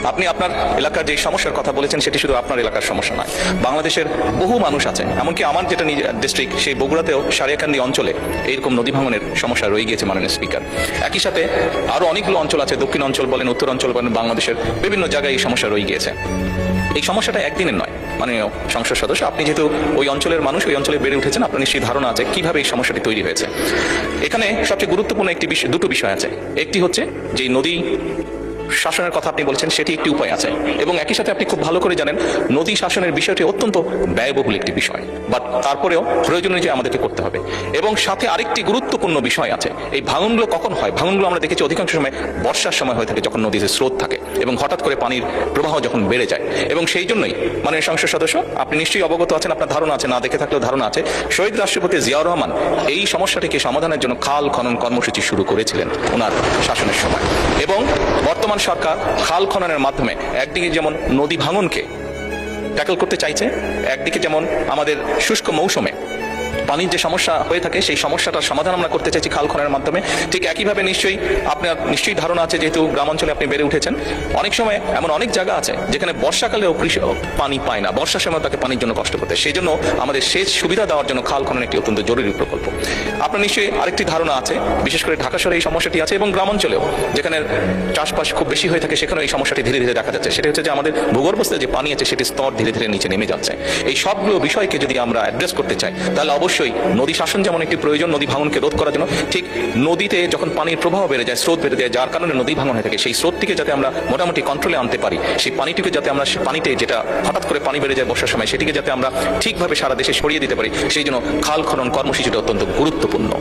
আপনি আপনার এলাকার যে সমস্যার কথা বলেছেন সেটি শুধু আপনার এলাকার সমস্যা নয়, বাংলাদেশের বহু মানুষ আছে, এমনকি আমার যেটা ডিস্ট্রিক্ট সেই বগুড়াতেও সারিয়াকান্দি অঞ্চলে এইরকম নদী ভাঙনের সমস্যা রয়ে গিয়েছে মাননীয় স্পিকার। একই সাথে আরো অনেকগুলো অঞ্চল আছে, দক্ষিণ অঞ্চল বলেন, উত্তর অঞ্চল বলেন, বাংলাদেশের বিভিন্ন জায়গায় এই সমস্যা রয়ে গিয়েছে। এই সমস্যাটা একদিনের নয়। মাননীয় সংসদ সদস্য, আপনি যেহেতু ওই অঞ্চলের মানুষ, ওই অঞ্চলে বেড়ে উঠেছেন, আপনার নিশ্চয়ই ধারণা আছে কিভাবে এই সমস্যাটি তৈরি হয়েছে। এখানে সবচেয়ে গুরুত্বপূর্ণ দুটো বিষয় আছে। একটি হচ্ছে যে নদী শাসনের কথা আপনি বলছেন, সেটি একটি উপায় আছে, এবং একই সাথে আপনি খুব ভালো করে জানেন নদী শাসনের বিষয়টি অত্যন্ত ব্যয়বহুল একটি বিষয়, বাট তারপরেও প্রয়োজন অনুযায়ী আমাদেরকে করতে হবে। এবং সাথে আরেকটি গুরুত্বপূর্ণ বিষয় আছে, এই ভাঙনগুলো কখন হয়? ভাঙনগুলো আমরা দেখেছি অধিকাংশ সময় বর্ষার সময় হয়ে থাকে, যখন নদীতে স্রোত থাকে এবং হঠাৎ করে পানির প্রবাহ যখন বেড়ে যায়। এবং সেই জন্যই মাননীয় সংসদ সদস্য, আপনি নিশ্চয়ই অবগত আছেন, আপনার ধারণা আছে, না দেখে থাকলেও ধারণা আছে, শহীদ রাষ্ট্রপতি জিয়াউর রহমান এই সমস্যাটিকে সমাধানের জন্য খাল খনন কর্মসূচি শুরু করেছিলেন ওনার শাসনের সময়। এবং বর্তমান সরকার খাল খননের মাধ্যমে একদিকে যেমন নদী ভাঙনকে ট্যাকল করতে চাইছে, একদিকে যেমন আমাদের শুষ্ক মৌসুমে পানির যে সমস্যা হয়ে থাকে সেই সমস্যাটার সমাধান আমরা করতে চাইছি খাল খননের মাধ্যমে। ঠিক একইভাবে আপনার নিশ্চয়ই ধারণা আছে, যেহেতু গ্রামাঞ্চলে আপনি বেড়ে উঠেছেন, অনেক সময় এমন অনেক জায়গা আছে যেখানে বর্ষাকালেও কৃষক পানি পায় না, বর্ষার সময় তাকে পানির জন্য কষ্ট করতে। সেই জন্য আমাদের সেচ সুবিধা দেওয়ার জন্য খাল খনন একটি অত্যন্ত জরুরি প্রকল্প। আপনার নিশ্চয়ই আরেকটি ধারণা আছে, বিশেষ করে ঢাকা শহরে এই সমস্যাটি আছে, এবং গ্রামাঞ্চলেও যেখানে চাষবাস খুব বেশি হয়ে থাকে সেখানে এই সমস্যাটি ধীরে ধীরে দেখা যাচ্ছে। সেটা হচ্ছে যে আমাদের ভূগর্ভস্থ যে পানি আছে সেটি স্তর ধীরে ধীরে নিচে নেমে যাচ্ছে। এই সবগুলো বিষয়কে যদি আমরা অ্যাড্রেস করতে চাই, তাহলে অবশ্যই নদী শাসন যেমন একটি প্রয়োজন নদী ভাঙনকে রোধ করার জন্য, ঠিক নদীতে যখন পানির প্রবাহ বেড়ে যায়, স্রোত বেড়ে যায়, যার কারণে নদী ভাঙন হয়ে থাকে, সেই স্রোতটিকে যাতে আমরা মোটামুটি কন্ট্রোলে আনতে পারি, সেই পানিটিকে যাতে আমরা পানিতে যেটা হঠাৎ করে পানি বেড়ে যায় বর্ষার সময়, সেটিকে যাতে আমরা ঠিকভাবে সারা দেশে ছড়িয়ে দিতে পারি, সেই জন্য খাল খনন কর্মসূচিটা অত্যন্ত গুরুত্বপূর্ণ।